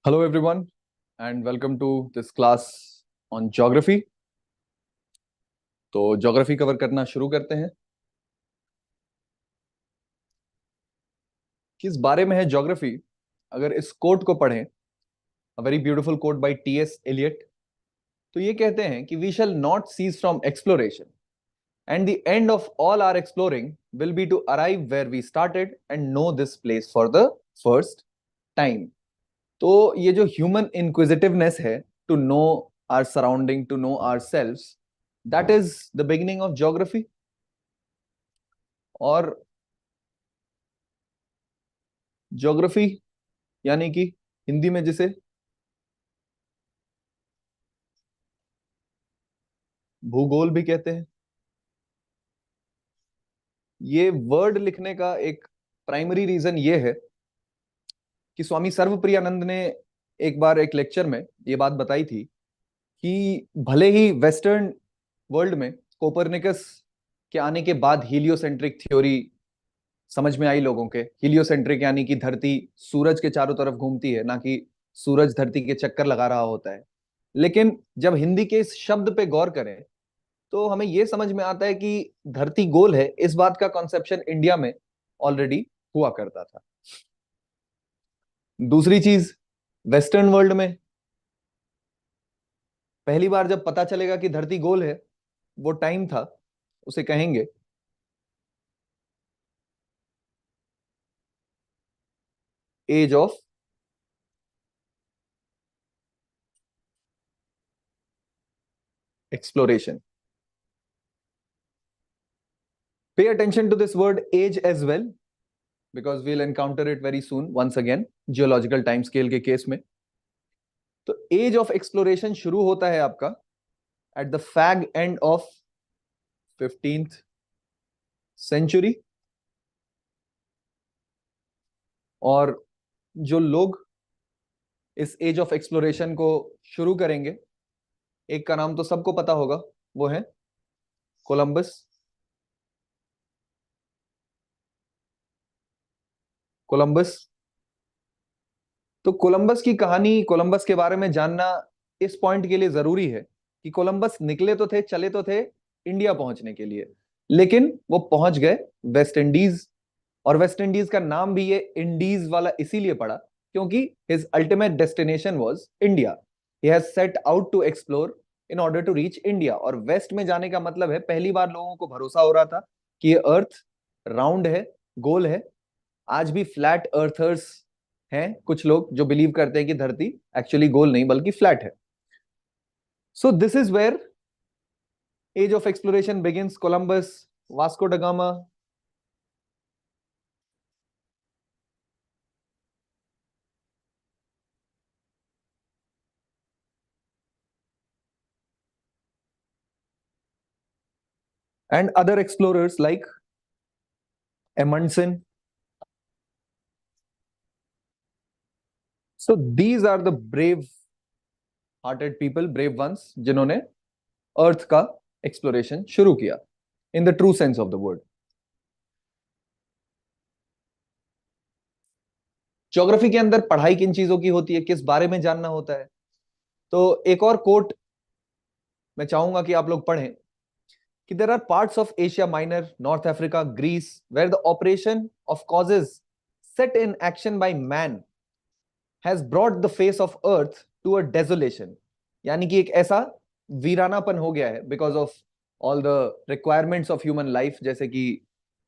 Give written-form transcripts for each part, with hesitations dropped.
Hello everyone and welcome to this class on geography। तो geography cover करना शुरू करते हैं। किस बारे में है ज्योग्राफी? अगर इस कोट को पढ़ें, a very beautiful quote by TS Eliot, तो ये कहते हैं कि we shall not cease from exploration and the end of all our exploring will be to arrive where we started and know this place for the first time. तो ये जो human inquisitiveness है to know our surrounding, to know ourselves, that is the beginning of geography. और geography यानी कि हिंदी में जिसे भूगोल भी कहते हैं, ये वर्ड लिखने का एक प्राइमरी रीजन ये है कि स्वामी सर्वप्रियानंद ने एक बार एक लेक्चर में ये बात बताई थी कि भले ही वेस्टर्न वर्ल्ड में कोपरनिकस के आने के बाद हीलियोसेंट्रिक थ्योरी समझ में आई लोगों के। हीलियोसेंट्रिक यानी कि धरती सूरज के चारों तरफ घूमती है, ना कि सूरज धरती के चक्कर लगा रहा होता है। लेकिन जब हिंदी के इस शब्द पे गौर करें तो हमें यह समझ में आता है कि धरती गोल है। इस बात का कॉन्सेप्शन इंडिया में ऑलरेडी हुआ करता था। दूसरी चीज, वेस्टर्न वर्ल्ड में पहली बार जब पता चलेगा कि धरती गोल है, वो टाइम था, उसे कहेंगे age of exploration. Pay attention to this word age as well, because we'll encounter it very soon once again geological time scale के केस में। तो एज ऑफ एक्सप्लोरेशन शुरू होता है आपका at the fag end of 15th century. और जो लोग इस एज ऑफ एक्सप्लोरेशन को शुरू करेंगे, एक का नाम तो सबको पता होगा, वो है कोलंबस। कोलंबस, तो कोलंबस की कहानी, कोलंबस के बारे में जानना इस पॉइंट के लिए जरूरी है कि कोलंबस निकले तो थे, चले तो थे इंडिया पहुंचने के लिए, लेकिन वो पहुंच गए वेस्ट इंडीज। और वेस्ट इंडीज का नाम भी ये इंडीज वाला इसीलिए पड़ा क्योंकि his ultimate destination was India. He has set out to explore in order to reach India. और वेस्ट में जाने का मतलब है, पहली बार लोगों को भरोसा हो रहा था कि ये अर्थ राउंड है, गोल है। आज भी फ्लैट अर्थर्स हैं कुछ लोग जो बिलीव करते हैं कि धरती एक्चुअली गोल नहीं बल्कि फ्लैट है। So this is where age of exploration begins. Columbus, Vasco da Gama, and other explorers like Amundsen. So these are the brave hearted people, brave ones, जिन्होंने अर्थ का एक्सप्लोरेशन शुरू किया in the true sense of the word. Geography के अंदर पढ़ाई किन चीजों की होती है, किस बारे में जानना होता है? तो एक और कोट मैं चाहूंगा कि आप लोग पढ़ें कि there are parts of Asia Minor, North Africa, Greece, where the operation of causes set in action by man has brought the face of earth to a desolation। यानी कि एक ऐसा वीरानापन हो गया है because of all the requirements of human life. जैसे कि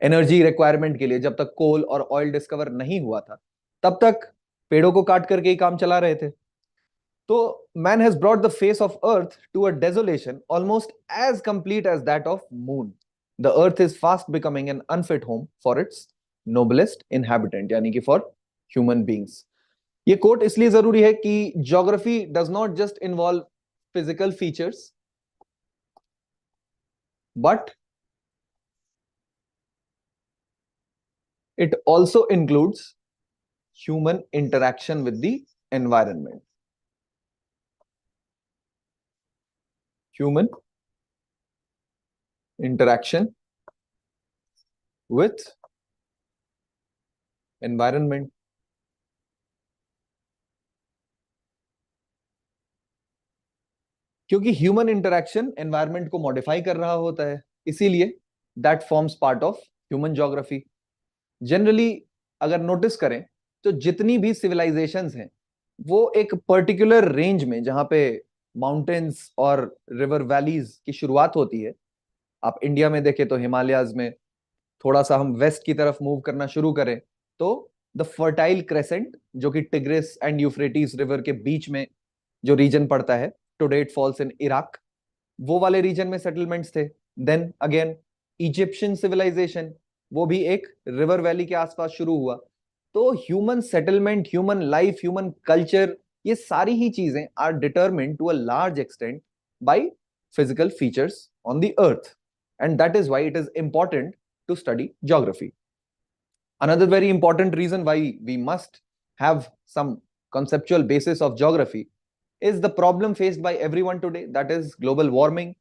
energy requirement के लिए जब तक कोल और ऑयल डिस्कवर नहीं हुआ था, तब तक पेड़ों को काट करके ही काम चला रहे थे। तो man has brought the face of earth to a desolation almost as complete as that of moon। the earth is fast becoming an unfit home for its noblest inhabitant, यानी कि for human beings। ये coat इसलिए जरूरी है कि geography does not just involve physical features but it also includes human interaction with the environment। human interaction with environment। क्योंकि human interaction environment को modify कर रहा होता है, इसीलिए that forms part of human geography. Generally अगर notice करें तो जितनी भी सिविलाइजेशंस हैं वो एक पर्टिकुलर रेंज में, जहां पे माउंटेन्स और रिवर वैलीज की शुरुआत होती है, आप इंडिया में देखें तो हिमालयाज में, थोड़ा सा हम वेस्ट की तरफ मूव करना शुरू करें तो द फर्टाइल क्रेसेंट, जो कि टिग्रिस एंड यूफ्रेटिस रिवर के बीच में जो रीजन पड़ता है, today it falls in Iraq, वो वाले रीजन में सेटलमेंट्स थे। देन अगेन इजिप्शियन सिविलाइजेशन, वो भी एक रिवर वैली के आसपास शुरू हुआ। तो human settlement, human life, human culture, ये सारी ही चीजें are determined to a large extent by physical features on the earth, and that is why it is important to study geography. Another very important reason why we must have some conceptual basis of geography is the problem faced by everyone today, that is global warming.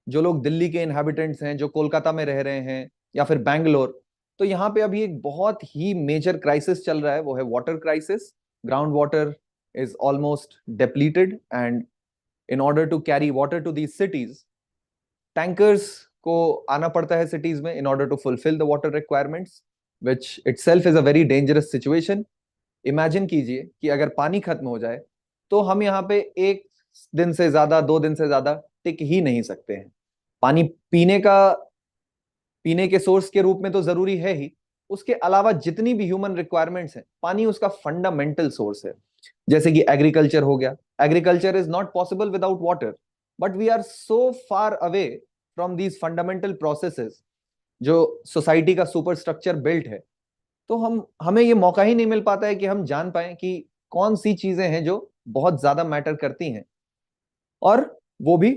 जो लोग दिल्ली के inhabitants हैं, जो कोलकाता में रह रहे हैं या फिर बैंगलोर, तो यहाँ पे अभी एक बहुत ही मेजर क्राइसिस चल रहा है, वो है water crisis. Ground water is almost depleted, and in order to carry water to these cities, tankers को आना पड़ता है सिटीज में in order to fulfil the water requirements, which itself is a very dangerous situation. Imagine कीजिए कि अगर पानी खत्म हो जाए तो हम यहाँ पे एक दिन से ज्यादा, 2 दिन से ज्यादा टिक ही नहीं सकते हैं। पानी पीने के सोर्स के रूप में तो जरूरी है ही, उसके अलावा जितनी भी ह्यूमन रिक्वायरमेंट्स हैं, पानी उसका फंडामेंटल सोर्स है। जैसे कि एग्रीकल्चर हो गया, agriculture is not possible without water, but we are so far away from these fundamental processes जो सोसाइटी का सुपर स्ट्रक्चर बिल्ट है। तो हमें ये मौका ही नहीं मिल पाता है कि हम जान पाए कि कौन सी चीजें हैं जो बहुत ज्यादा मैटर करती हैं, और वो भी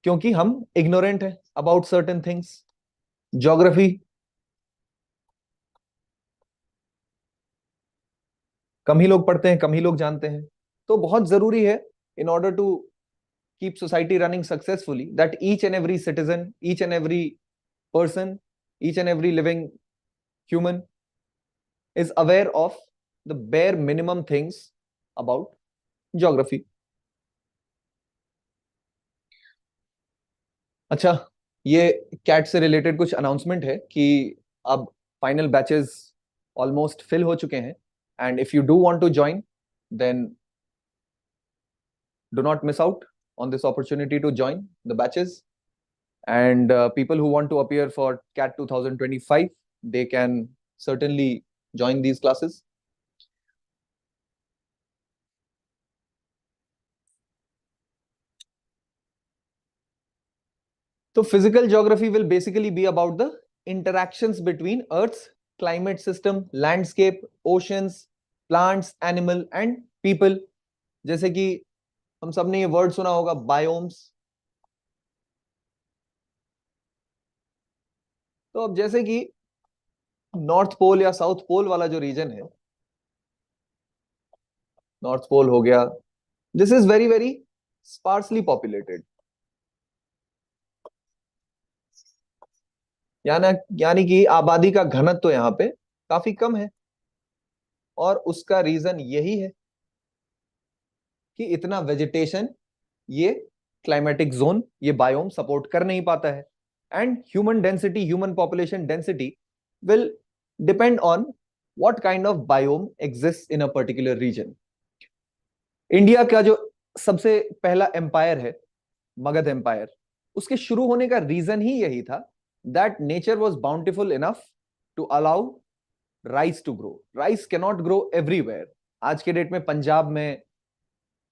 क्योंकि हम इग्नोरेंट हैं अबाउट सर्टेन थिंग्स। ज्योग्राफी कम ही लोग पढ़ते हैं, कम ही लोग जानते हैं। तो बहुत जरूरी है in order to keep society running successfully that each and every citizen, each and every person, each and every living human is aware of the bare minimum things about geography. अच्छा, ये कैट से related कुछ announcement है कि अब final batches almost fill हो चुके हैं, and if you do want to join then do not miss out on this opportunity to join the batches. And people who want to appear for CAT 2025, they can certainly join these classes. So physical geography will basically be about the interactions between Earth's climate system, landscape, oceans, plants, animal and people. जैसे कि हम सब ने ये word सुना होगा, biomes. तो अब जैसे कि नॉर्थ पोल या साउथ पोल वाला जो रीजन है, नॉर्थ पोल हो गया, this is very very sparsely populated, यानी कि आबादी का घनत्व तो यहाँ पे काफी कम है। और उसका रीजन यही है कि इतना वेजिटेशन ये क्लाइमेटिक जोन, ये बायोम सपोर्ट कर नहीं पाता है। And human density, human population density will depend on what kind of biome exist in a particular region. India का जो सबसे पहला एम्पायर है, मगध एम्पायर, उसके शुरू होने का रीजन ही यही था that nature was bountiful enough to allow rice to grow. Rice can not grow everywhere. आज के डेट में पंजाब में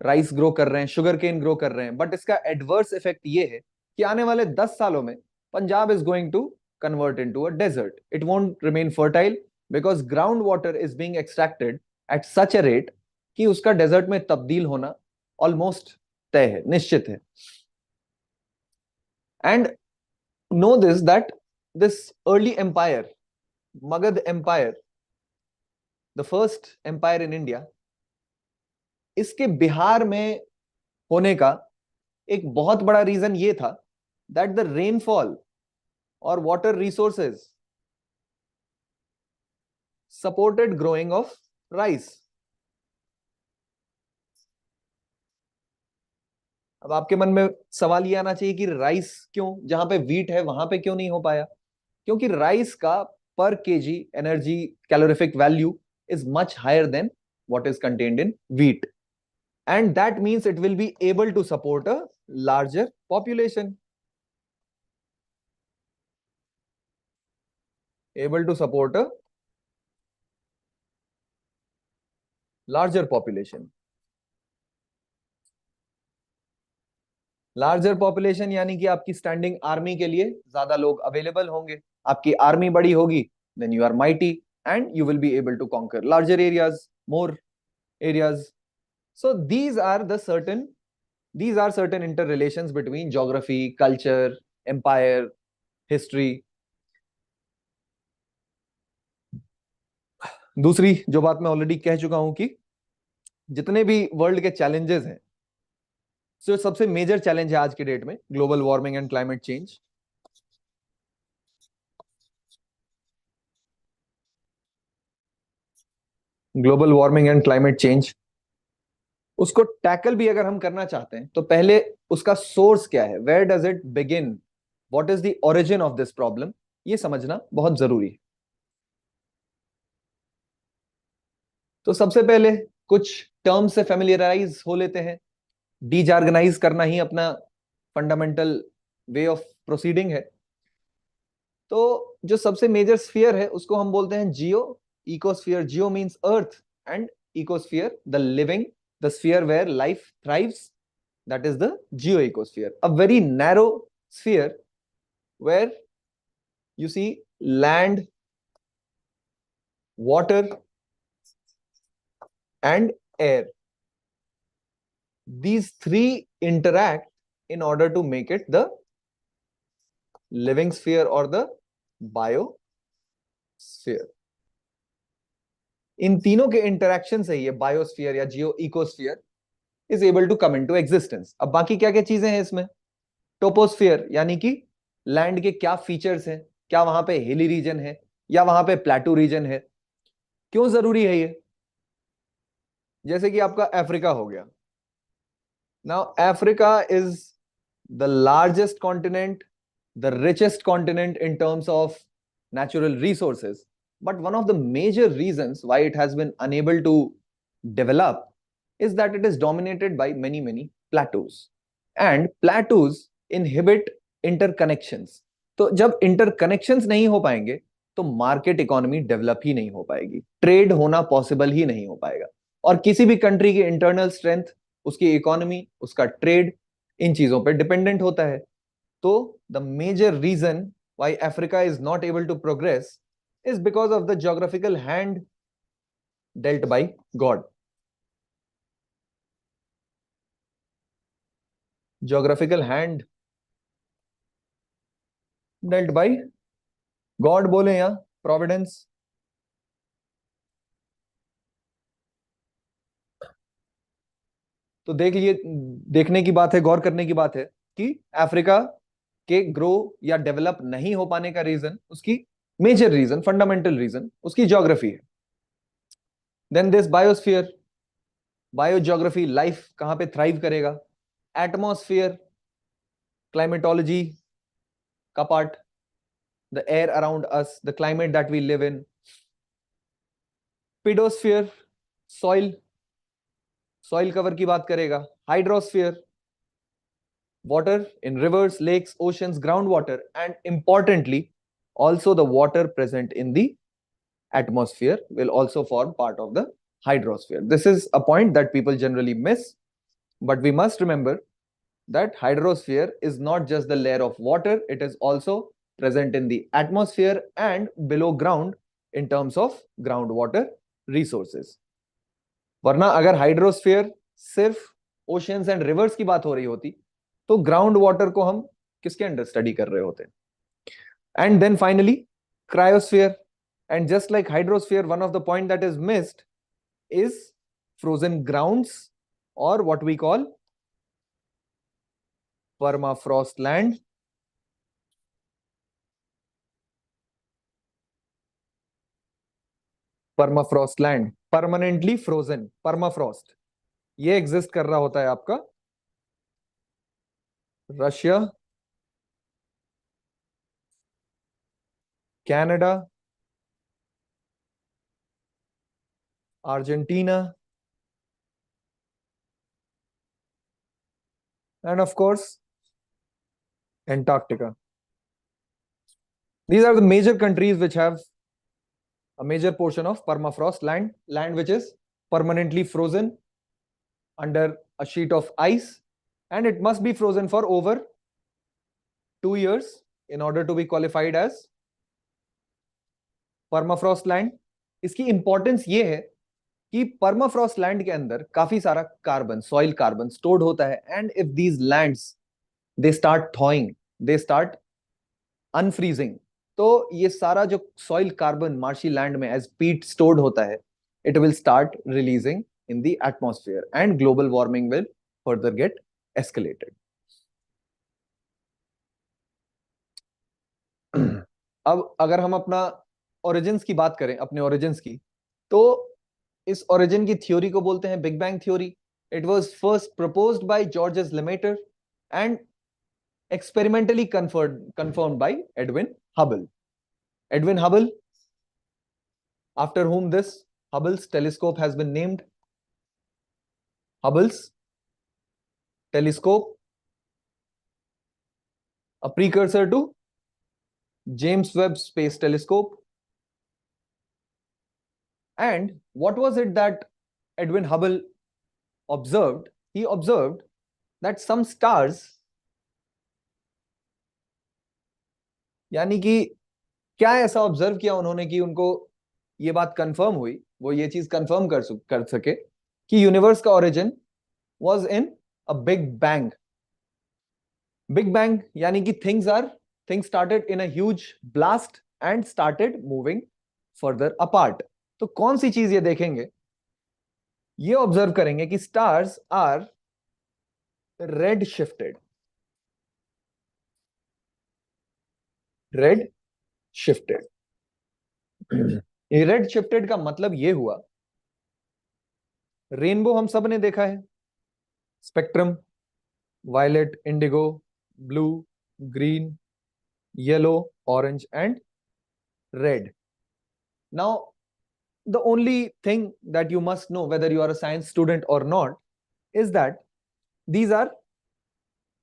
राइस ग्रो कर रहे हैं, शुगर केन ग्रो कर रहे हैं, बट इसका एडवर्स इफेक्ट ये है कि आने वाले 10 सालों में Punjab is going to convert into a desert. It won't remain fertile because ground water is being extracted at such a rate कि उसका डेजर्ट में तब्दील होना ऑलमोस्ट तय है, निश्चित है। And know this that this early empire, Magad empire, the first empire in India, इसके बिहार में होने का एक बहुत बड़ा रीजन ये था दैट द रेनफॉल और water resources supported growing of rice. अब आपके मन में सवाल ये आना चाहिए कि राइस क्यों, जहां पे वीट है वहां पे क्यों नहीं हो पाया? क्योंकि राइस का पर KG energy calorific value is much higher than what is contained in wheat, and that means it will be able to support a larger population, able to support a larger population. Larger population यानी कि आपकी standing army के लिए ज्यादा लोग available होंगे, आपकी army बड़ी होगी, then you are mighty and you will be able to conquer larger areas, more areas. So these are certain interrelations between geography, culture, empire, history. दूसरी जो बात मैं ऑलरेडी कह चुका हूं कि जितने भी वर्ल्ड के चैलेंजेस हैं, जो सबसे मेजर चैलेंज है आज के डेट में, global warming and climate change, global warming and climate change, उसको टैकल भी अगर हम करना चाहते हैं तो पहले उसका सोर्स क्या है, where does it begin, what is the origin of this problem, ये समझना बहुत जरूरी है। तो सबसे पहले कुछ टर्म से फेमिलियराइज हो लेते हैं। डीजार्गनाइज करना ही अपना फंडामेंटल वे ऑफ प्रोसीडिंग है। तो जो सबसे मेजर स्फीयर है उसको हम बोलते हैं geo ecosphere. Geo means earth and ecosphere the living, the sphere where life thrives, that is the geoecosphere, a very narrow sphere where you see land, water and air. These three interact in order to make it the living sphere or the biosphere. इन तीनों के interaction से ये biosphere या geo ecosphere is able to come into existence. अब बाकी क्या क्या चीजें हैं इसमें, टोपोस्फीयर यानी कि लैंड के क्या फीचर्स हैं, क्या वहां पे हिली रीजन है या वहां पे प्लेटू रीजन है, क्यों जरूरी है ये? जैसे कि आपका अफ्रीका हो गया। Now Africa is the largest continent, the richest continent in terms of natural resources, but one of the major reasons why it has been unable to develop is that it is dominated by many plateaus, and plateaus inhibit interconnections. तो जब interconnections नहीं हो पाएंगे तो market economy develop ही नहीं हो पाएगी, trade होना पॉसिबल ही नहीं हो पाएगा। और किसी भी कंट्री की इंटरनल स्ट्रेंथ, उसकी इकोनॉमी, उसका ट्रेड, इन चीजों पर डिपेंडेंट होता है। तो the major reason why Africa is not able to progress is because of the geographical hand dealt by God. Geographical hand dealt by God बोले या providence। तो देख लिए, देखने की बात है, गौर करने की बात है कि अफ्रीका के ग्रो या डेवलप नहीं हो पाने का रीजन, उसकी मेजर रीजन, फंडामेंटल रीजन उसकी ज्योग्राफी है। Then this biosphere, bio geography, life कहां पे थ्राइव करेगा। एटमॉस्फेयर, क्लाइमेटोलॉजी का part, the air around us, the climate that we live in. Pedosphere, soil, soil cover की बात करेगा। Hydrosphere, water in rivers, lakes, oceans, groundwater, and importantly also the water present in the atmosphere will also form part of the hydrosphere. This is a point that people generally miss, but we must remember that hydrosphere is not just the layer of water, it is also present in the atmosphere and below ground in terms of groundwater resources. वरना अगर hydrosphere सिर्फ oceans and reverse की बात हो रही होती तो ground water को हम किसके अंडर स्टडी कर रहे होते। And then finally cryosphere, and just like hydrosphere, one of the point that is missed is frozen grounds और what we call permafrost land. Permafrost land, permanently frozen, permafrost, ये एग्जिस्ट कर रहा होता है आपका Russia, Canada, Argentina, and of course Antarctica. These are the major countries which have a major portion of permafrost land which is permanently frozen under a sheet of ice, and it must be frozen for over 2 years in order to be qualified as permafrost land. इसकी importance ये है कि permafrost land के अंदर काफी सारा carbon, soil carbon stored होता है, and if these lands they start thawing, they start unfreezing, तो ये सारा जो सॉइल कार्बन मार्शी लैंड में एज पीट स्टोर्ड होता है, it will start releasing in the atmosphere and global warming will further get escalated. अब अगर हम अपना ओरिजिन्स की बात करें, अपने ओरिजिन्स की, तो इस ओरिजिन की थ्योरी को बोलते हैं big bang theory. It was first proposed by Georges Lemaitre and experimentally confirmed by Edwin Hubble. Edwin Hubble, after whom this Hubble's telescope has been named. Hubble's telescope, a precursor to James Webb Space Telescope. And what was it that Edwin Hubble observed? He observed that some stars, यानी कि क्या ऐसा observe किया उन्होंने कि उनको ये बात कंफर्म हुई, वो ये चीज कंफर्म कर सके कि यूनिवर्स का origin was in a big bang. Big bang यानी कि things started in a huge blast and started moving further apart. तो कौन सी चीज ये देखेंगे, ये ऑब्जर्व करेंगे कि stars are red shifted. Red shifted. Red shifted का मतलब ये हुआ, रेनबो हम सब ने देखा है, spectrum, violet, indigo, blue, green, yellow, orange and red. Now the only thing that you must know, whether you are a science student or not, is that these are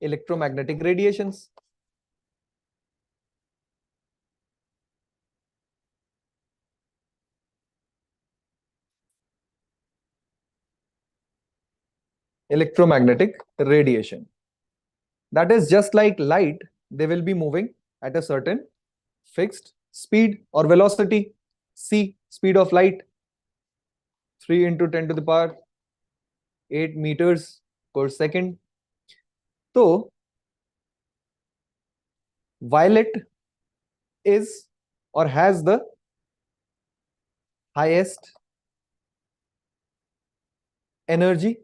electromagnetic radiations. Electromagnetic radiation. That is just like light, they will be moving at a certain fixed speed or velocity. C, speed of light, 3 into 10 to the power 8 meters per second. So violet is or has the highest energy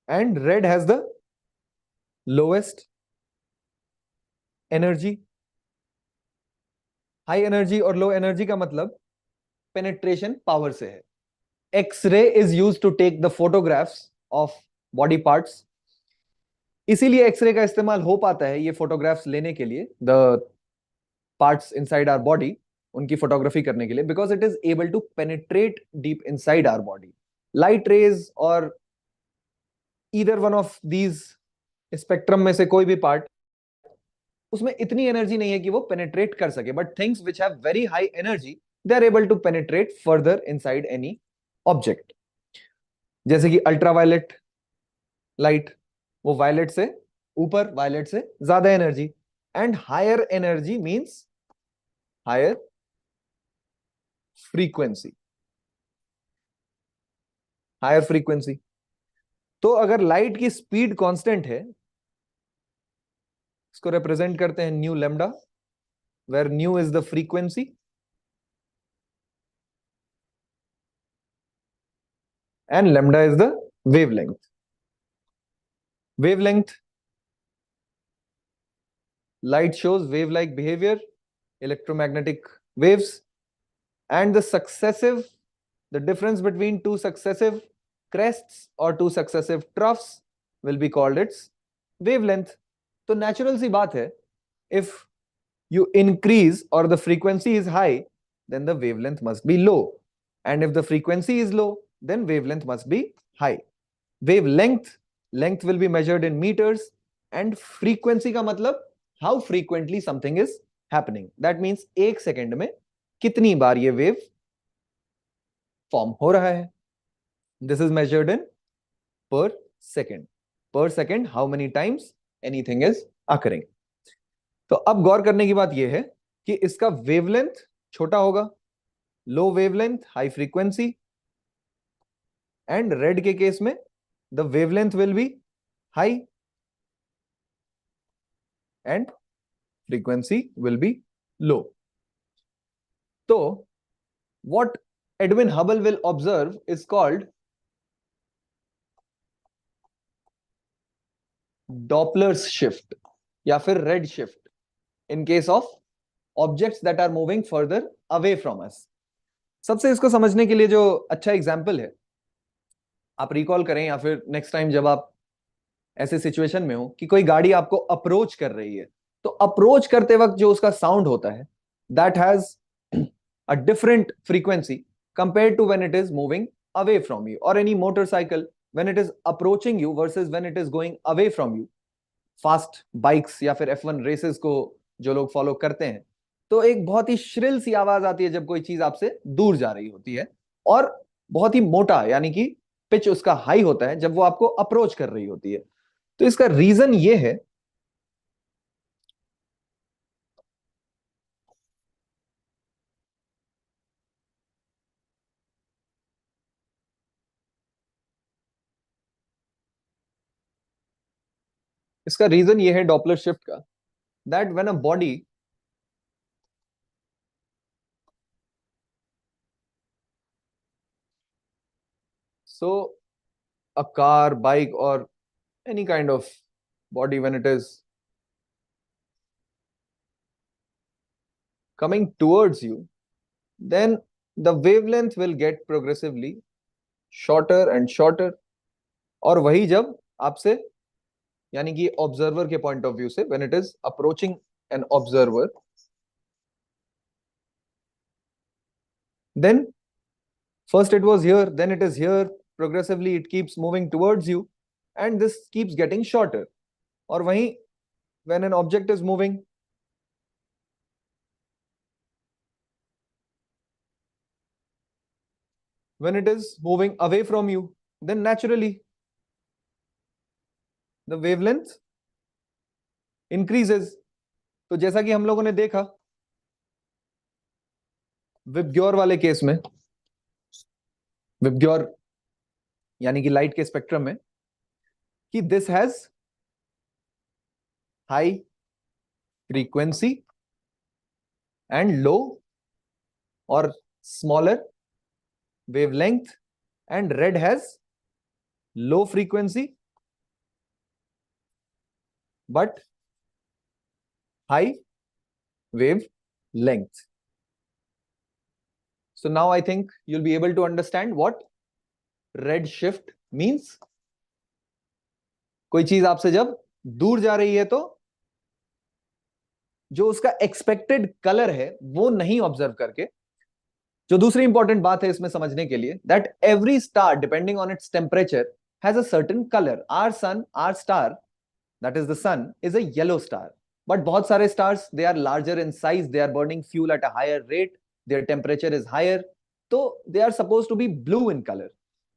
and red has the lowest energy. High energy और low energy का मतलब penetration power से है. X-ray is use to take the photographs of body parts. इसीलिए X-ray का इस्तेमाल हो पाता है ये फोटोग्राफ्स लेने के लिए, the parts inside our body, उनकी फोटोग्राफी करने के लिए, because it is able to penetrate deep inside our body. Light rays और either one of these spectrum में से कोई भी पार्ट, उसमें इतनी एनर्जी नहीं है कि वो पेनिट्रेट कर सके, but things which have very high energy they are able to penetrate further inside any object. जैसे कि अल्ट्रावायलेट लाइट, वो वायलेट से ऊपर, वायलेट से ज्यादा energy, and higher energy means higher frequency. Higher frequency. तो अगर लाइट की स्पीड कांस्टेंट है, इसको रिप्रेजेंट करते हैं nu lambda, where nu is the frequency and lambda is the wavelength. Wavelength, light shows wave-like behavior, electromagnetic waves, and the difference between two successive crests or two successive troughs will be called its wavelength. तो natural सी बात है, if you increase or the frequency is high, then the wavelength must be low. And if the frequency is low, then wavelength must be high. Wavelength, length will be measured in meters, and frequency का मतलब how frequently something is happening. That means एक second में कितनी बार ये wave form हो रहा है. This is measured in per second. Per second, how many times anything is occurring. तो अब गौर करने की बात यह है कि इसका वेवलेंथ छोटा होगा, low wavelength high frequency, and red के केस में the wavelength will be high and frequency will be low. तो what Edwin Hubble will observe is called Doppler's shift या फिर red shift in case of objects that are moving further away from us. सबसे इसको समझने के लिए जो अच्छा एग्जाम्पल है, आप रिकॉल करें या फिर नेक्स्ट टाइम जब आप ऐसे सिचुएशन में हो कि कोई गाड़ी आपको अप्रोच कर रही है, तो अप्रोच करते वक्त जो उसका साउंड होता है, that has a different frequency compared to when it is moving away from you. और any motorcycle when it is approaching you versus when it is going away from you, fast bikes या फिर F1 races को जो लोग follow करते हैं, तो एक बहुत ही श्रिल सी आवाज आती है जब कोई चीज आपसे दूर जा रही होती है, और बहुत ही मोटा यानी कि पिच उसका हाई होता है जब वो आपको अप्रोच कर रही होती है. तो इसका रीजन ये है, इसका रीजन ये है डॉपलर शिफ्ट का, that when a body so a car, bike, or any kind of body, when it is coming towards you, then the wavelength will get progressively shorter and shorter. और वही जब आपसे यानी कि observer के point of view से, when it is approaching an observer, then first it was here, then it is here, progressively it keeps moving towards you, and this keeps getting shorter. और वहीं when an object is moving, when it is moving away from you, then naturally the wavelength increases. तो जैसा कि हम लोगों ने देखा VIBGYOR वाले केस में, विबग्योर यानी कि लाइट के स्पेक्ट्रम में, कि this has high frequency and low और smaller wavelength, and red has low frequency but high wave length. So now I think you'll be able to understand what red shift means. कोई चीज आपसे जब दूर जा रही है तो जो उसका एक्सपेक्टेड कलर है वो नहीं ऑब्जर्व करके, जो दूसरी इंपॉर्टेंट बात है इसमें समझने के लिए, that every star depending on its temperature has a certain colour. Our sun, our star, that is the sun, is a yellow star. But बहुत सारे stars, they are larger in size, they are burning fuel at a higher rate, their temperature is higher, तो they are suppose to be blue in colour.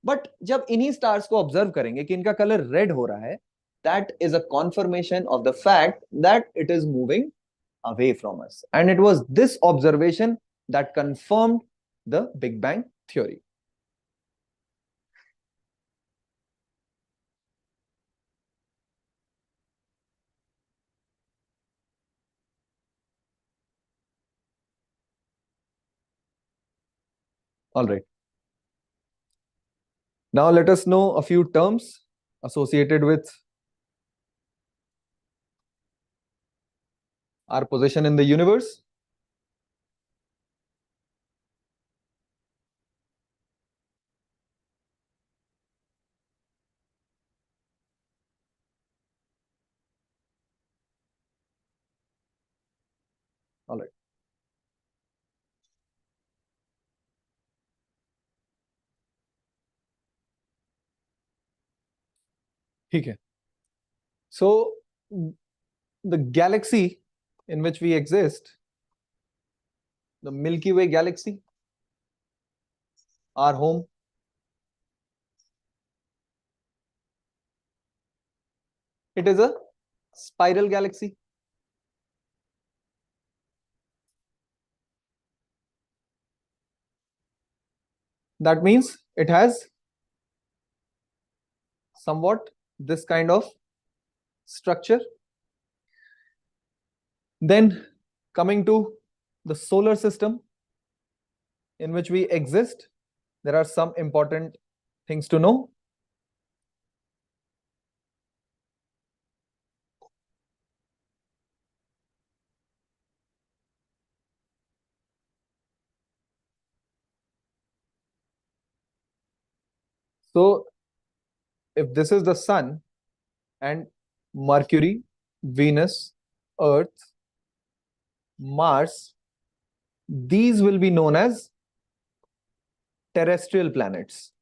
But जब इन्हीं stars को observe करेंगे कि इनका colour red हो रहा है, that is a confirmation of the fact that it is moving away from us. And it was this observation that confirmed the Big Bang theory. All right. Now let us know a few terms associated with our position in the universe. Alright, ठीक है. So the Galaxy in which we exist, the Milky Way galaxy, our home, it is a spiral galaxy. That means it has somewhat this kind of structure. Then coming to the solar system in which we exist, there are some important things to know. So if this is the sun and Mercury, Venus, Earth, Mars, these will be known as terrestrial planets.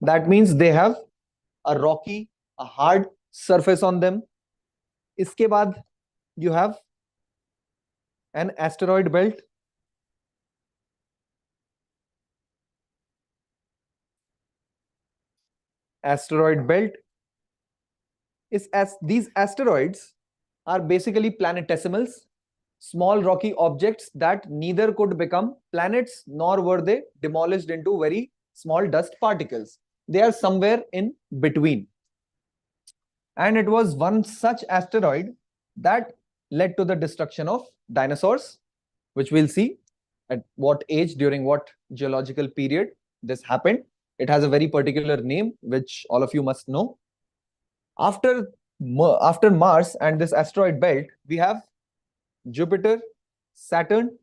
That means they have a rocky, a hard surface on them. इसके बाद you have an asteroid belt. Asteroid belt is as these asteroids are basically planetesimals, small rocky objects that neither could become planets nor were they demolished into very small dust particles. They are somewhere in between. And it was one such asteroid that led to the destruction of dinosaurs, which we'll see at what age, during what geological period this happened. It has a very particular name, which all of you must know. After Mars and this asteroid belt, we have Jupiter, Saturn,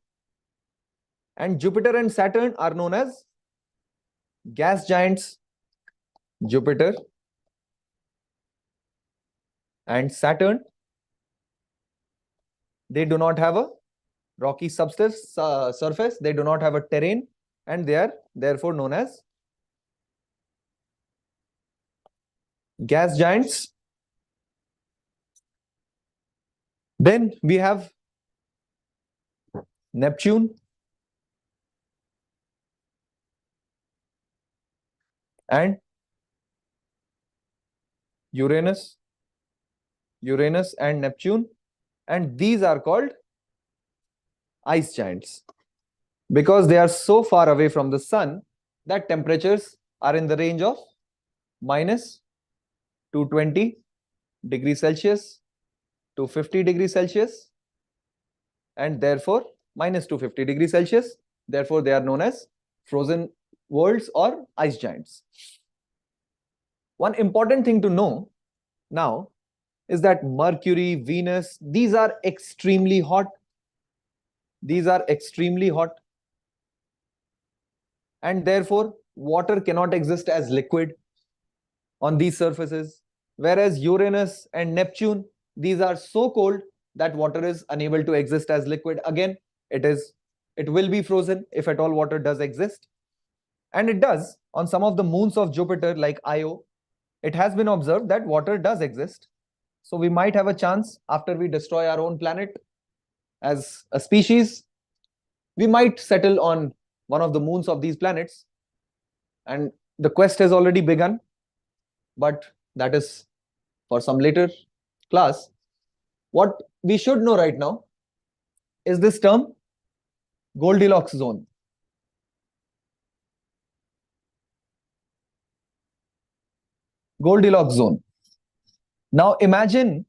and Jupiter and Saturn are known as gas giants. Jupiter and Saturn, they do not have a rocky surface, they do not have a terrain, and they are therefore known as gas giants. Then we have Neptune and Uranus and Neptune, and these are called ice giants because they are so far away from the sun that temperatures are in the range of minus 220 degrees Celsius to 50 degrees Celsius, and therefore minus 250 degrees Celsius. Therefore, they are known as frozen worlds or ice giants. One important thing to know now is that Mercury, Venus, these are extremely hot. These are extremely hot. And therefore, water cannot exist as liquid on these surfaces. Whereas Uranus and Neptune, these are so cold that water is unable to exist as liquid. Again, it will be frozen if at all water does exist. And it does. On some of the moons of Jupiter, like Io, it has been observed that water does exist. So we might have a chance, after we destroy our own planet as a species, we might settle on one of the moons of these planets. And the quest has already begun, but that is for some later class. What we should know right now is this term, Goldilocks zone. Goldilocks zone. Now imagine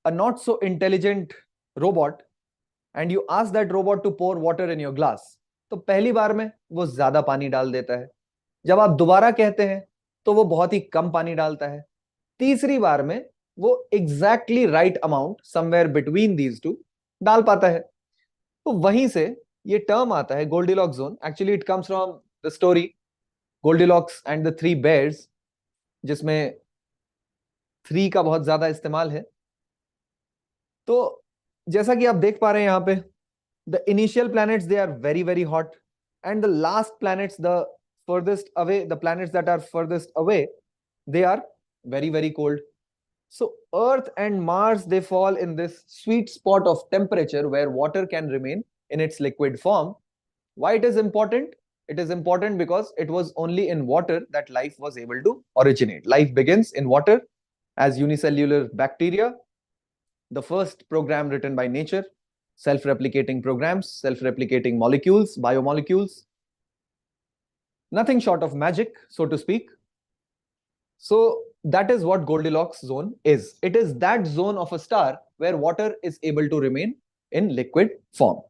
a not so intelligent robot and you ask that robot to pour water in your glass. तो पहली बार में वो ज्यादा पानी डाल देता है. जब आप दोबारा कहते हैं तो वो बहुत ही कम पानी डालता है. तीसरी बार में वो exactly right amount somewhere between these two डाल पाता है. तो वहीं से ये टर्म आता है Goldilocks zone. Actually it comes from the story Goldilocks and the three bears, जिसमें थ्री का बहुत ज्यादा इस्तेमाल है. तो जैसा कि आप देख पा रहे हैं यहाँ पे, the initial planets, they are very very hot, and the last planets, the furthest away, the planets that are furthest away, they are very very cold. So Earth and Mars, they fall in this sweet spot of temperature where water can remain in its liquid form. Why it is important? It is important because it was only in water that life was able to originate. Life begins in water as unicellular bacteria, the first program written by nature, self-replicating programs, self-replicating molecules, biomolecules, nothing short of magic, so to speak. So that is what Goldilocks zone is. It is that zone of a star where water is able to remain in liquid form.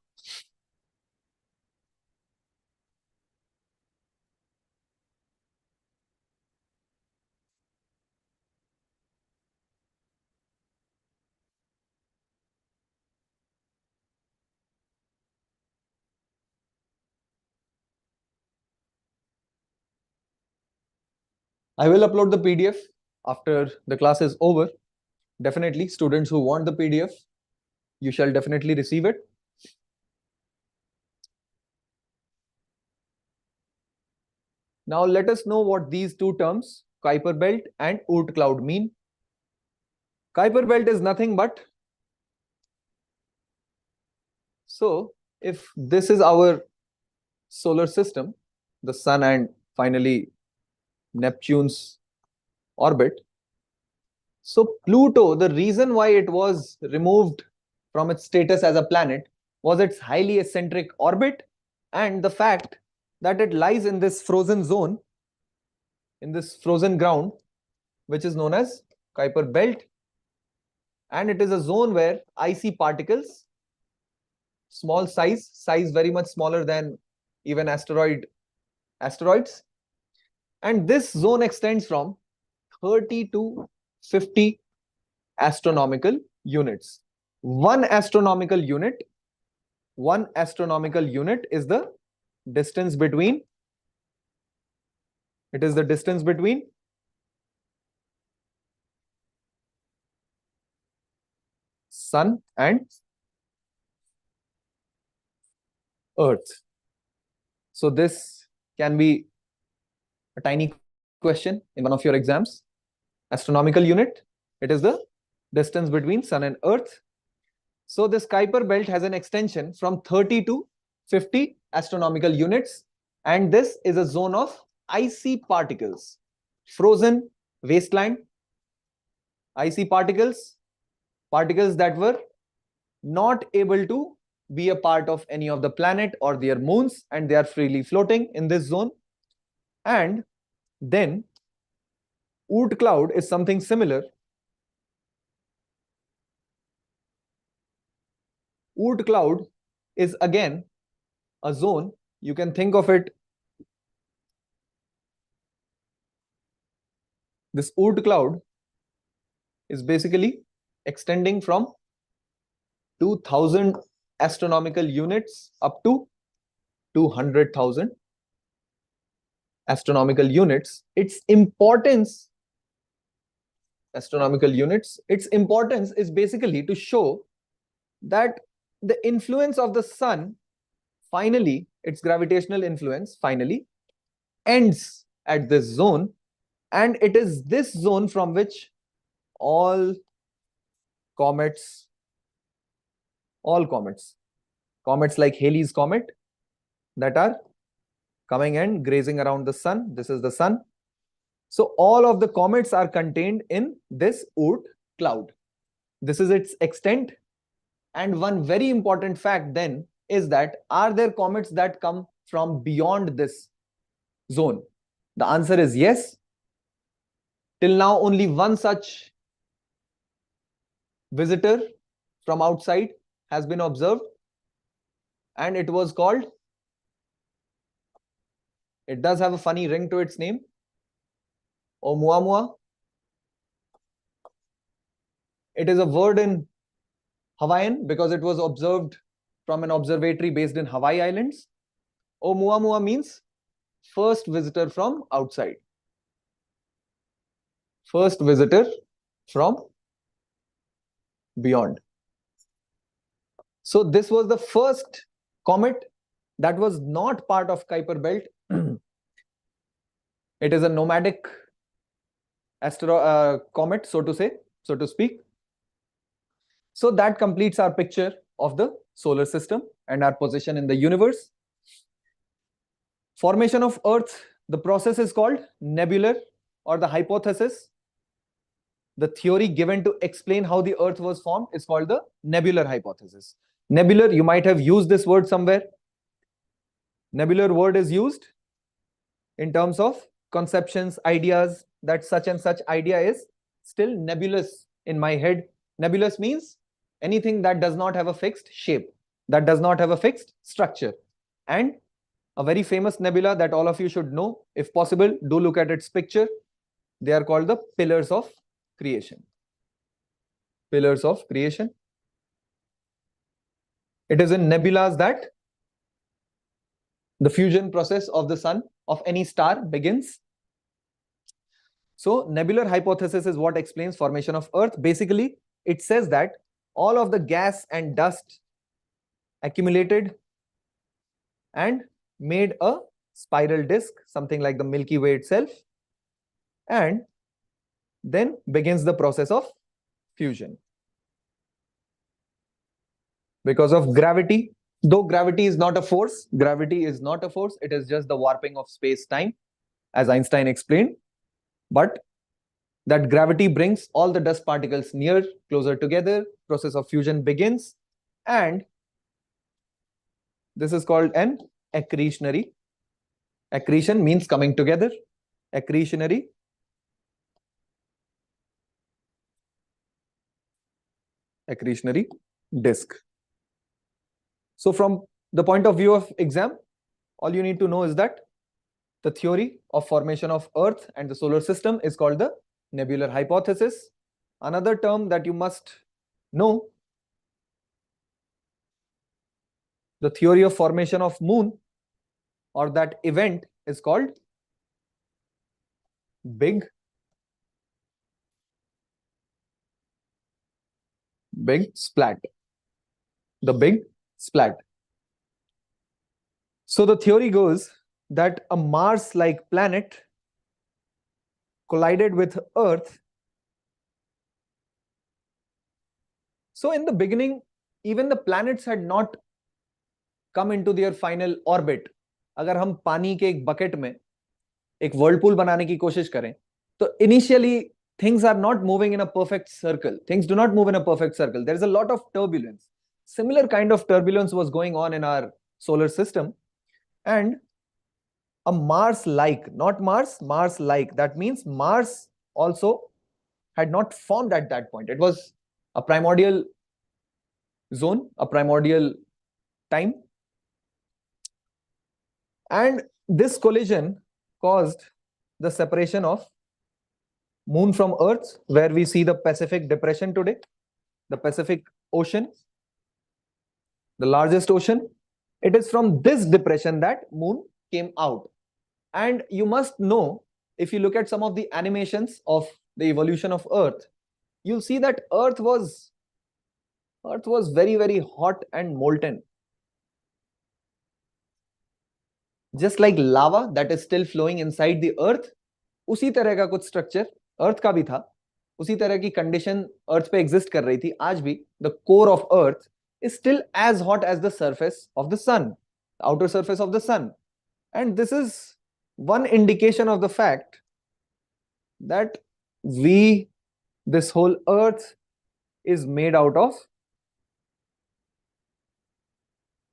I will upload the PDF after the class is over. Definitely, students who want the PDF, you shall definitely receive it. Now let us know what these two terms, Kuiper Belt and Oort cloud, mean. Kuiper Belt is nothing but, so if this is our solar system, the sun and finally Neptune's orbit. So Pluto, the reason why it was removed from its status as a planet was its highly eccentric orbit and the fact that it lies in this frozen zone, in this frozen ground, which is known as Kuiper Belt. And it is a zone where icy particles, small size very much smaller than even asteroids. And this zone extends from 30 to 50 astronomical units. One astronomical unit is the distance between, sun and Earth. So this can be a tiny question in one of your exams. Astronomical unit, it is the distance between sun and Earth. So this Kuiper belt has an extension from 30 to 50 astronomical units, and this is a zone of icy particles, frozen wasteland, icy particles that were not able to be a part of any of the planet or their moons, and they are freely floating in this zone. And then Oort cloud is something similar. Oort cloud is again a zone, you can think of it, this Oort cloud is basically extending from 2000 astronomical units up to 200,000 astronomical units. Its importance is basically to show that the influence of the sun, finally, its gravitational influence finally ends at this zone, and it is this zone from which all comets like Halley's comet that are coming and grazing around the sun, this is the sun. So all of the comets are contained in this Oort cloud. This is its extent. And one very important fact then is that, are there comets that come from beyond this zone? The answer is yes. Till now, only one such visitor from outside has been observed, and it was called, it does have a funny ring to its name, Oumuamua. It is a word in Hawaiian because it was observed from an observatory based in Hawaii Islands. Oumuamua means first visitor from outside. First visitor from beyond. So this was the first comet that was not part of Kuiper Belt. It is a nomadic comet, so to speak. So that completes our picture of the solar system and our position in the universe. Formation of Earth, the process is called nebular, or the hypothesis. The theory given to explain how the Earth was formed is called the nebular hypothesis. Nebular, you might have used this word somewhere. Nebular word is used in terms of conceptions, ideas, that such and such idea is still nebulous in my head. Nebulous means anything that does not have a fixed shape, that does not have a fixed structure. And a very famous nebula that all of you should know, if possible, do look at its picture. They are called the pillars of creation. Pillars of creation. It is in nebulas that the fusion process of the sun, of any star, begins. So nebular hypothesis is what explains formation of Earth. Basically, it says that all of the gas and dust accumulated and made a spiral disk, something like the Milky Way itself, and then begins the process of fusion. Because of gravity, though gravity is not a force, it is just the warping of space-time, as Einstein explained. But that gravity brings all the dust particles near, closer together, process of fusion begins, and this is called an accretionary. Accretion means coming together. Accretionary disk. So from the point of view of exam, all you need to know is that the theory of formation of Earth and the solar system is called the nebular hypothesis. Another term that you must know, the theory of formation of Moon, or that event, is called Big Splat. The Big Splat. So the theory goes that a Mars-like planet collided with Earth. So in the beginning, even the planets had not come into their final orbit. अगर हम पानी के एक bucket में एक whirlpool बनाने की कोशिश करें, तो initially things are not moving in a perfect circle. Things do not move in a perfect circle. There is a lot of turbulence. Similar kind of turbulence was going on in our solar system. And a Mars-like, not Mars, Mars-like. That means Mars also had not formed at that point. It was a primordial zone, a primordial time. And this collision caused the separation of Moon from Earth, where we see the Pacific Depression today, the Pacific Ocean, the largest ocean. It is from this depression that Moon came out. And you must know, if you look at some of the animations of the evolution of Earth, you'll see that Earth was very, very hot and molten. Just like lava that is still flowing inside the Earth, उसी तरह का कुछ structure Earth का भी था, उसी तरह की condition Earth पे exist कर रही थी. आज भी the core of Earth is still as hot as the surface of the sun, the outer surface of the sun. And this is one indication of the fact that this whole Earth is made out of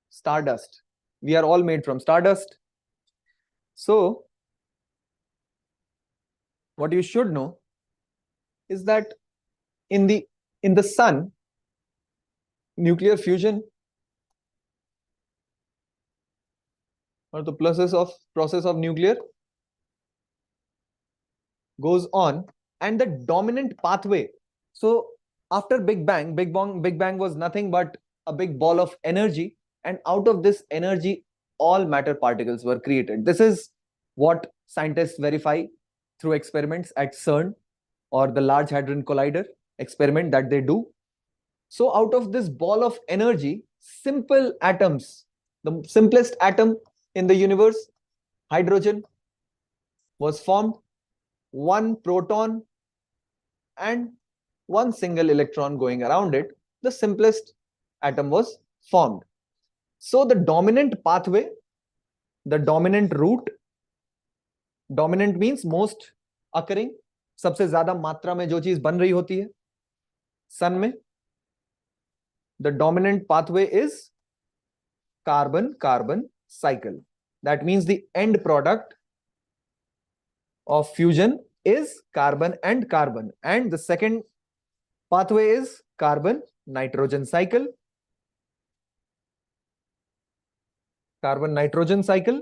stardust. We are all made from stardust. So what you should know is that in the sun, nuclear fusion, or the process of nuclear, goes on, and the dominant pathway. So after Big Bang was nothing but a big ball of energy, and out of this energy all matter particles were created. This is what scientists verify through experiments at CERN, or the Large Hadron Collider experiment that they do. So out of this ball of energy, simple atoms, the simplest atom in the universe, hydrogen, was formed. One proton and one single electron going around it, the simplest atom was formed. So the dominant pathway, the dominant route, dominant means most occurring, सबसे ज्यादा मात्रा में जो चीज बन रही होती है सन में, the dominant pathway is carbon carbon cycle. That means the end product of fusion is carbon, and the second pathway is carbon nitrogen cycle. Carbon nitrogen cycle.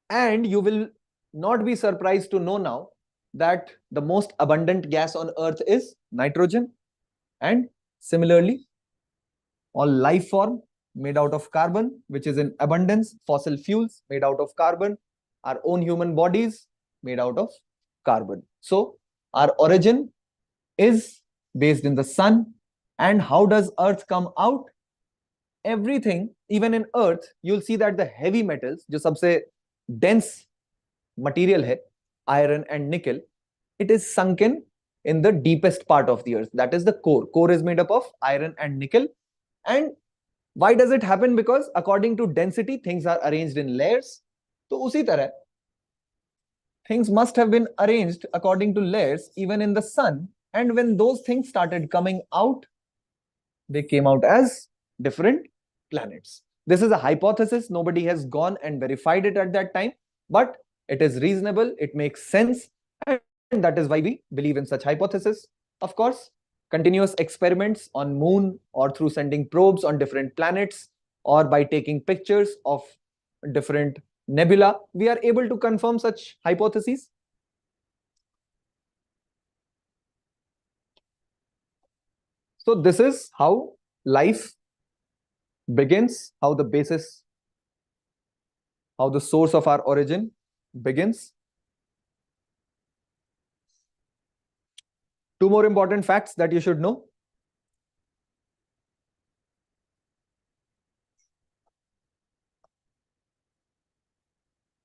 And you will not be surprised to know now that the most abundant gas on earth is nitrogen, and similarly all life form made out of carbon, which is in abundance, fossil fuels made out of carbon, our own human bodies made out of carbon. So our origin is based in the sun. And how does earth come out? Everything, even in earth, you'll see that the heavy metals, जो सबसे dense material है, iron and nickel, it is sunken in the deepest part of the earth. That is the core. Core is made up of iron and nickel. And why does it happen? Because according to density, things are arranged in layers. तो उसी तरह things must have been arranged according to layers even in the sun. And when those things started coming out, they came out as different planets. This is a hypothesis. Nobody has gone and verified it at that time, but it is reasonable, it makes sense, and that is why we believe in such hypothesis. Of course, continuous experiments on moon or through sending probes on different planets or by taking pictures of different nebula, we are able to confirm such hypotheses. So this is how life begins, how the basis, how the source of our origin begins. Two more important facts that you should know.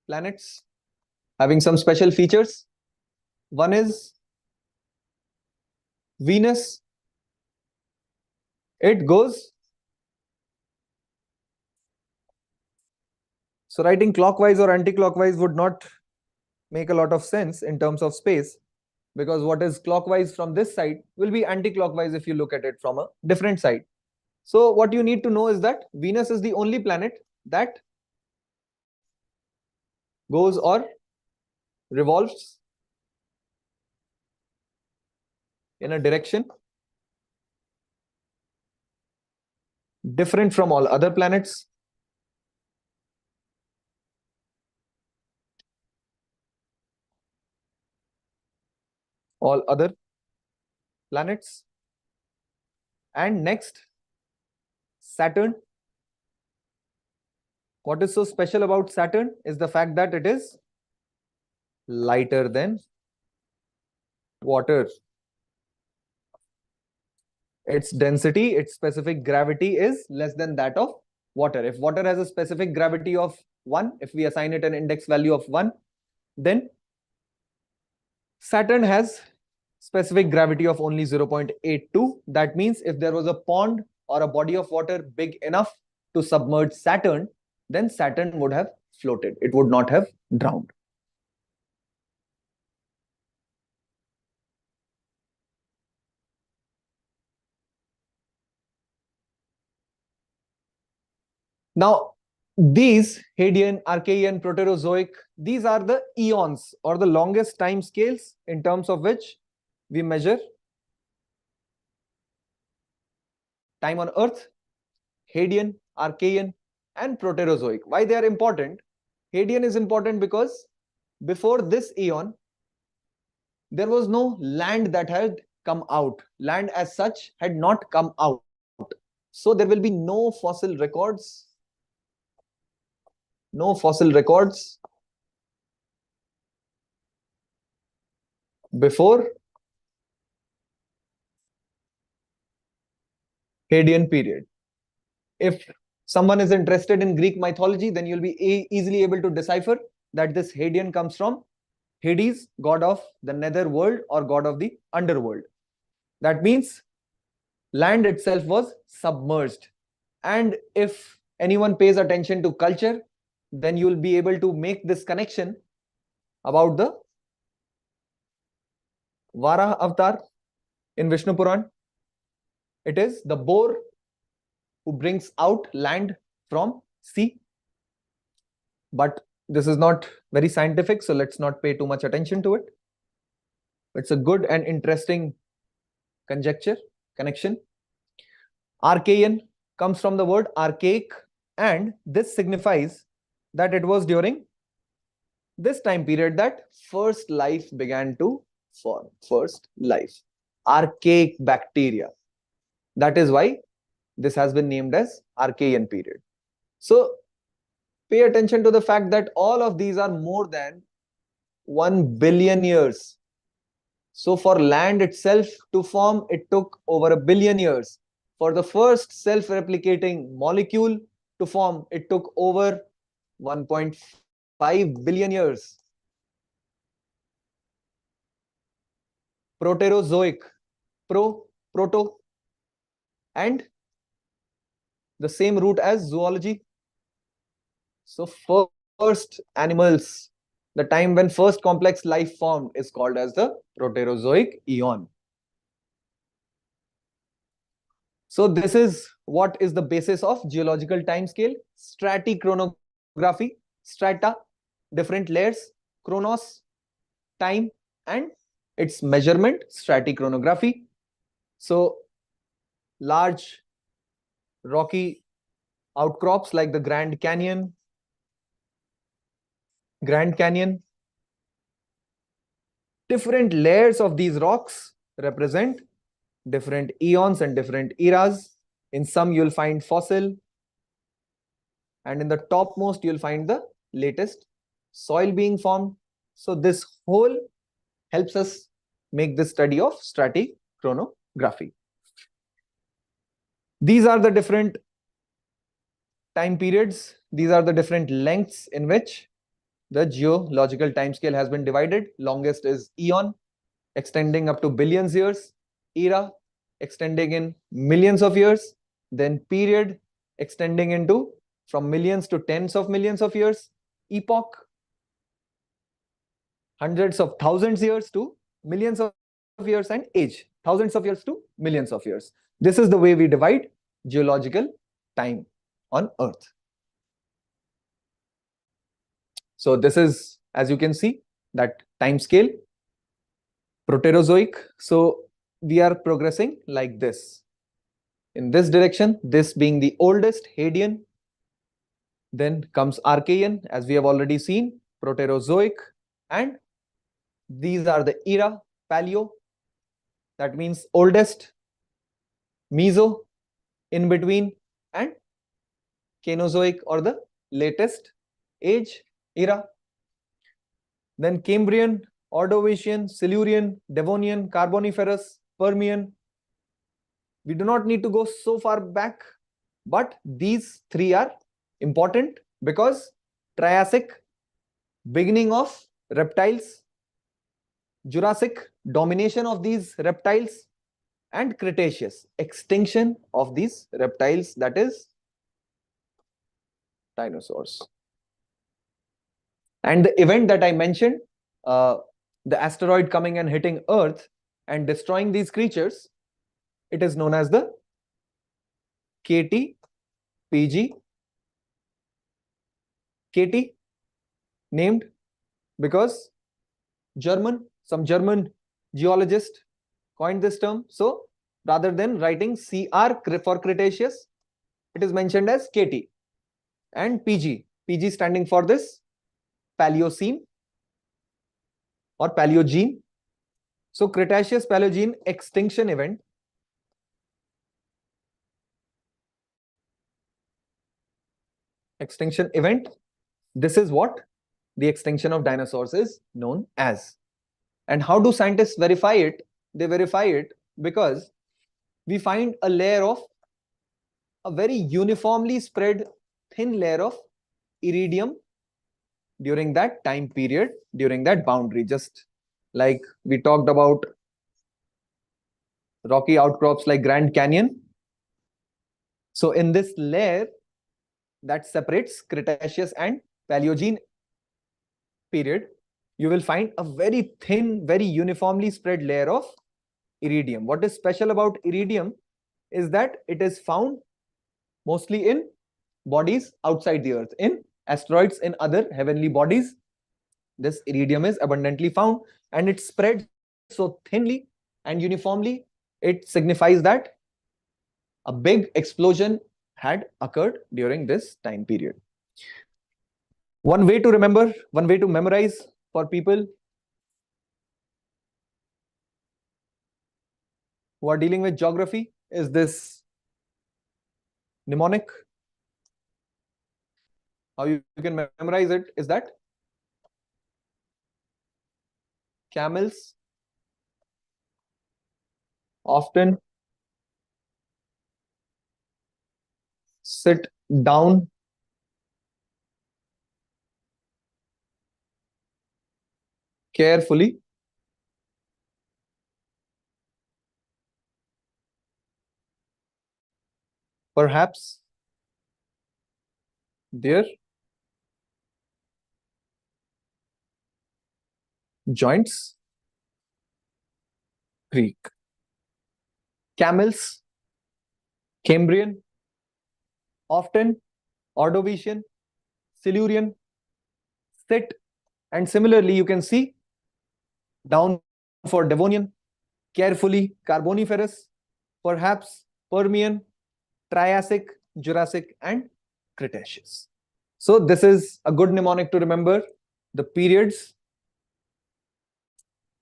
Planets having some special features. One is Venus. It goes, so writing clockwise or anti-clockwise would not make a lot of sense in terms of space, because what is clockwise from this side will be anti-clockwise if you look at it from a different side. So what you need to know is that Venus is the only planet that goes or revolves in a direction different from all other planets. All other planets. And next, Saturn. What is so special about Saturn is the fact that it is lighter than water. Its density, its specific gravity is less than that of water. If water has a specific gravity of 1, if we assign it an index value of 1, then Saturn has specific gravity of only 0.82. That means if there was a pond or a body of water big enough to submerge Saturn, then Saturn would have floated. It would not have drowned. Now, these Hadean, Archean, Proterozoic, these are the eons or the longest time scales in terms of which we measure time on Earth. Hadean, Archean, and Proterozoic. Why they are important? Hadean is important because before this eon, there was no land that had come out. Land as such had not come out. So there will be no fossil records. No fossil records before Hadean period. If someone is interested in Greek mythology, then you'll be easily able to decipher that this Hadean comes from Hades, god of the nether world or god of the underworld. That means land itself was submerged. And if anyone pays attention to culture, then you will be able to make this connection about the Varaha avatar in Vishnu Puran. It is the boar who brings out land from sea. But this is not very scientific, so let's not pay too much attention to it. It's a good and interesting connection. Archaean comes from the word archaic, and this signifies that it was during this time period that first life began to form. First life. Archaic bacteria. That is why this has been named as Archaean period. So pay attention to the fact that all of these are more than 1 billion years. So for land itself to form, it took over 1 billion years. For the first self-replicating molecule to form, it took over 1.5 billion years. Proterozoic, proto, and the same root as zoology. So first animals, the time when first complex life formed is called as the Proterozoic eon. So this is what is the basis of geological time scale. Stratichronography, strata, different layers, chronos, time, and its measurement, stratichronography. So large rocky outcrops like the Grand Canyon, different layers of these rocks represent different eons and different eras. In some you'll find fossil, and in the topmost you'll find the latest soil being formed. So this whole helps us make this study of stratichronography. These are the different time periods. These are the different lengths in which the geological timescale has been divided. Longest is eon, extending up to billions years. Era, extending in millions of years. Then period, extending into from millions to tens of millions of years. Epoch, hundreds of thousands years to millions of years. And age, thousands of years to millions of years. This is the way we divide geological time on Earth. So this is, as you can see, that time scale, Proterozoic. So we are progressing like this. In this direction, this being the oldest, Hadean. Then comes Archaean, as we have already seen, Proterozoic, and these are the era, Paleo. That means oldest, Meso, in between, and Cenozoic, or the latest age, era. Then Cambrian, Ordovician, Silurian, Devonian, Carboniferous, Permian. We do not need to go so far back, but these three are important because Triassic, beginning of reptiles, Jurassic, domination of these reptiles, and Cretaceous, extinction of these reptiles, that is dinosaurs. And the event that I mentioned, the asteroid coming and hitting Earth and destroying these creatures, it is known as the KT-PG. KT, named because some German geologist coined this term. So rather than writing CR for Cretaceous, it is mentioned as KT. And PG standing for this Paleocene or Paleogene. So Cretaceous Paleogene extinction event. This is what the extinction of dinosaurs is known as. And how do scientists verify it? They verify it because we find a layer of a very uniformly spread thin layer of iridium during that time period, during that boundary, just like we talked about rocky outcrops like Grand Canyon. So in this layer that separates Cretaceous and Paleogene period, you will find a very thin, very uniformly spread layer of iridium. What is special about iridium is that it is found mostly in bodies outside the Earth, in asteroids, in other heavenly bodies. This iridium is abundantly found, and it spreads so thinly and uniformly. It signifies that a big explosion had occurred during this time period. One way to remember, one way to memorize for people who are dealing with geography is this mnemonic. How you can memorize it is that camels often sit down carefully perhaps their joints creak. Camels, Cambrian, often, Ordovician, Silurian, sit, and similarly you can see down for Devonian, carefully Carboniferous, perhaps Permian, Triassic, Jurassic, and Cretaceous. So this is a good mnemonic to remember the periods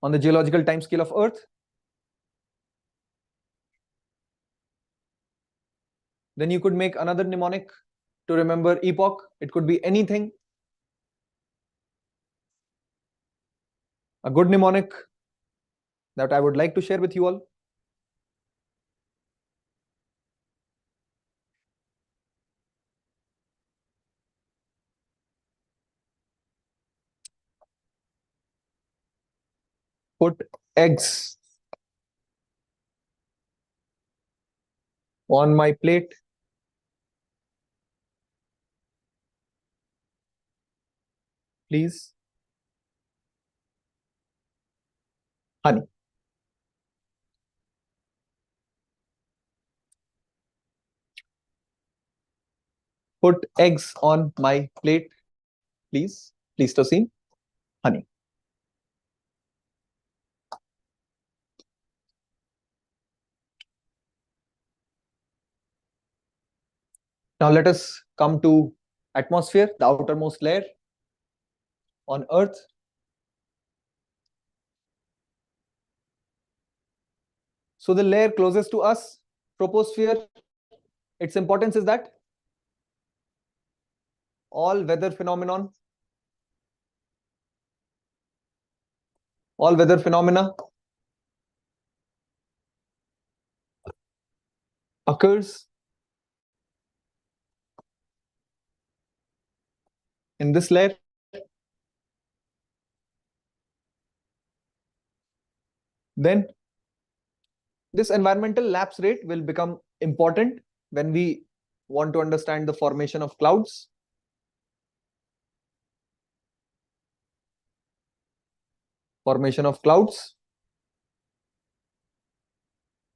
on the geological timescale of Earth. Then you could make another mnemonic to remember epoch. It could be anything. A good mnemonic that I would like to share with you all. Put eggs on my plate. Please. Honey. Put eggs on my plate. Please. Pleistocene. Honey. Now let us come to atmosphere, the outermost layer on Earth. So the layer closest to us, troposphere, its importance is that all weather phenomena occurs in this layer. Then this environmental lapse rate will become important when we want to understand the formation of clouds. Formation of clouds,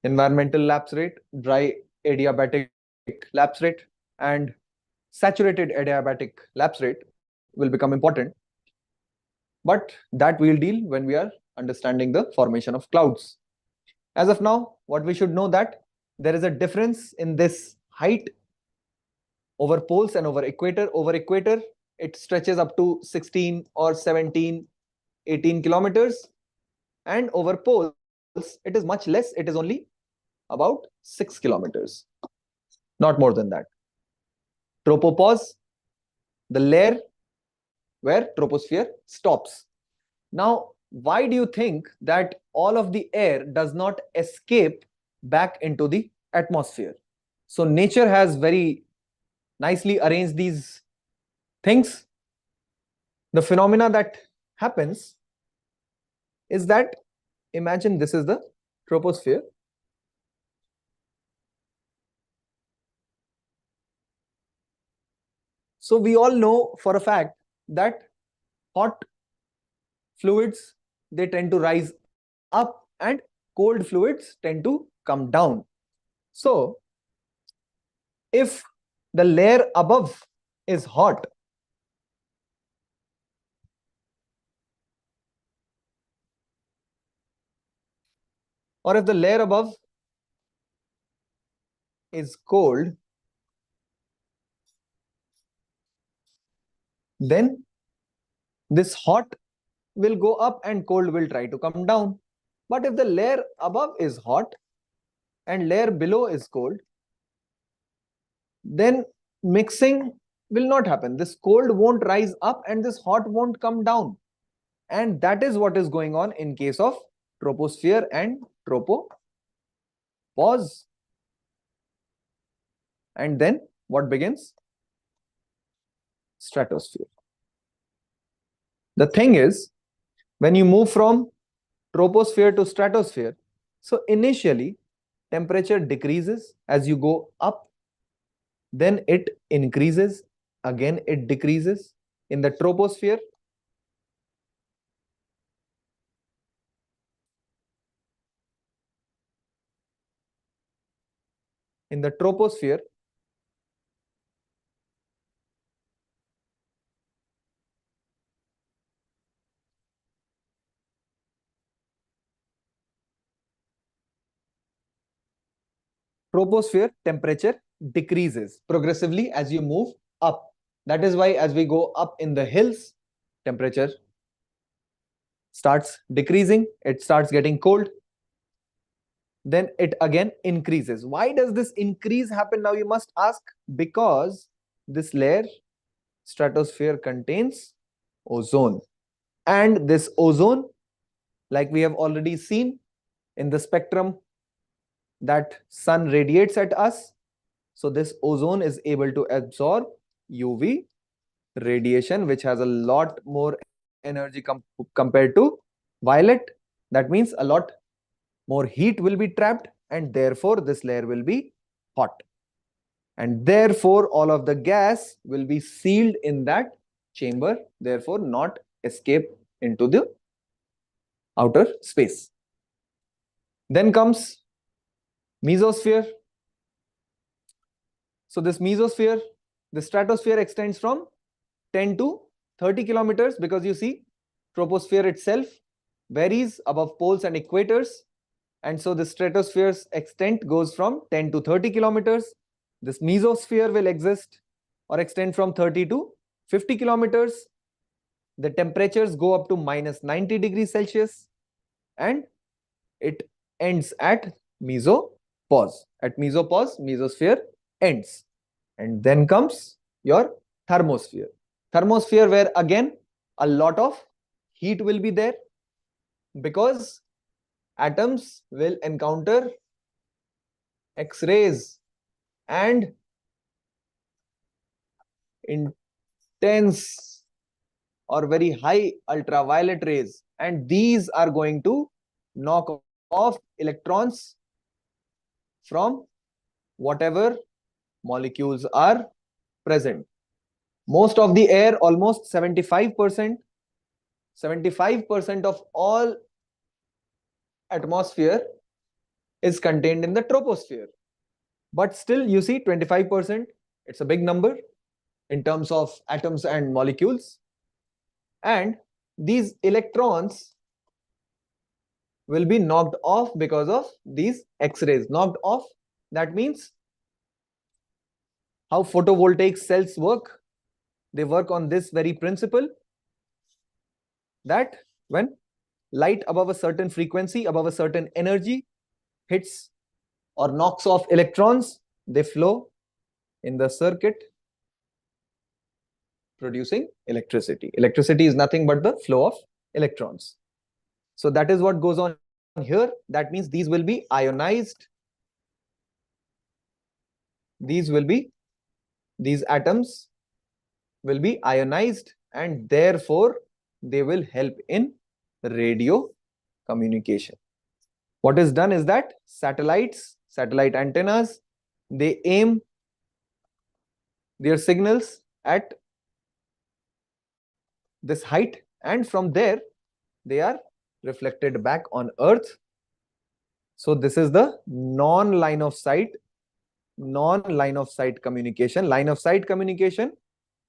environmental lapse rate, dry adiabatic lapse rate, and saturated adiabatic lapse rate will become important. But that we'll deal when we are understanding the formation of clouds. As of now, what we should know that there is a difference in this height over poles and over equator. Over equator, it stretches up to 16 or 17, 18 kilometers. And over poles, it is much less. It is only about 6 kilometers. Not more than that. Tropopause, the layer where troposphere stops. Now, why do you think that all of the air does not escape back into the atmosphere? So nature has very nicely arranged these things. The phenomena that happens is that, imagine this is the troposphere. So we all know for a fact that hot fluids, they tend to rise up and cold fluids tend to come down. So if the layer above is hot, or if the layer above is cold, then this hot will go up and cold will try to come down. But if the layer above is hot and layer below is cold, then mixing will not happen. This cold won't rise up and this hot won't come down. And that is what is going on in case of troposphere and tropopause. And then what begins? Stratosphere. The thing is, when you move from troposphere to stratosphere, so initially temperature decreases as you go up, then it increases, again it decreases. In the troposphere, in the troposphere, temperature decreases progressively as you move up. That is why as we go up in the hills, temperature starts decreasing, it starts getting cold, then it again increases. Why does this increase happen now, you must ask? Because this layer, stratosphere, contains ozone, and this ozone, like we have already seen in the spectrum that sun radiates at us, so this ozone is able to absorb UV radiation, which has a lot more energy compared to violet. That means a lot more heat will be trapped, and therefore this layer will be hot, and therefore all of the gas will be sealed in that chamber, therefore not escape into the outer space. Then comes mesosphere. So this mesosphere, the stratosphere extends from 10 to 30 kilometers, because you see troposphere itself varies above poles and equators, and so the stratosphere's extent goes from 10 to 30 kilometers. This mesosphere will exist or extend from 30 to 50 kilometers. The temperatures go up to minus 90 degrees Celsius, and it ends at mesopause. At mesopause, mesosphere ends. And then comes your thermosphere. Thermosphere, where again a lot of heat will be there, because atoms will encounter X-rays and intense or very high ultraviolet rays, and these are going to knock off electrons from whatever molecules are present. Most of the air, almost 75% of all atmosphere is contained in the troposphere. But still, you see 25%, it's a big number in terms of atoms and molecules. And these electrons will be knocked off because of these X-rays. Knocked off, that means how photovoltaic cells work. They work on this very principle, that when light above a certain frequency, above a certain energy hits or knocks off electrons, they flow in the circuit producing electricity. Electricity is nothing but the flow of electrons. So that is what goes on here. That means these will be ionized these atoms will be ionized, and therefore they will help in radio communication. What is done is that satellite antennas, they aim their signals at this height, and from there they are reflected back on Earth. So this is the non-line of sight communication. Line of sight communication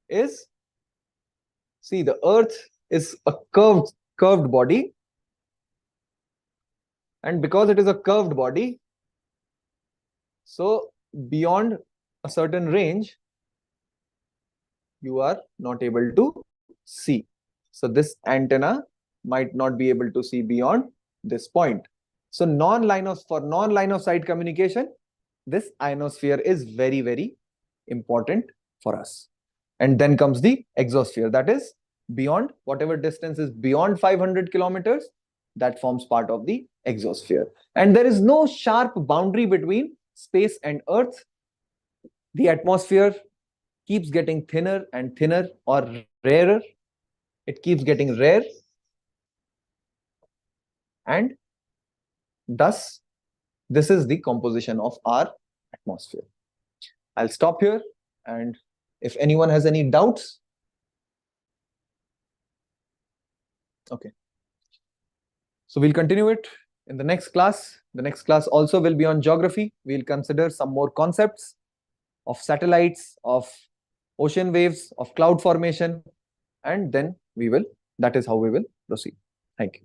is, see, the Earth is a curved body, and because it is a curved body, so beyond a certain range you are not able to see. So this antenna might not be able to see beyond this point. So for non-line of sight communication, this ionosphere is very, very important for us. And then comes the exosphere, that is beyond whatever distance is beyond 500 kilometers, that forms part of the exosphere. And there is no sharp boundary between space and Earth. The atmosphere keeps getting thinner and thinner, or rarer. It keeps getting rare, and thus this is the composition of our atmosphere. I'll stop here, and if anyone has any doubts. Okay. So we'll continue it in the next class. The next class also will be on geography. We'll consider some more concepts of satellites, of ocean waves, of cloud formation, and then that is how we will proceed. Thank you.